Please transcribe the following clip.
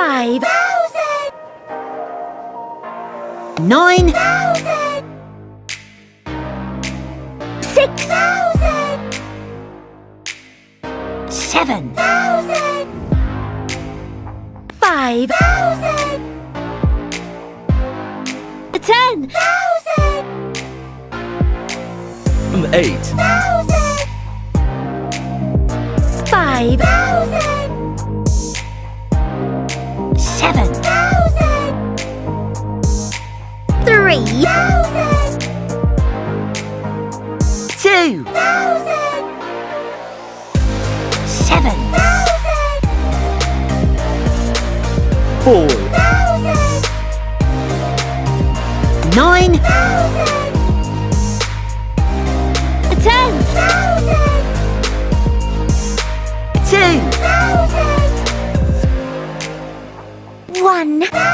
5, 9, 6, 7, 5, 10, 8, 5, 7, 3, 2, 7, 4, 9, 10, 2, 1.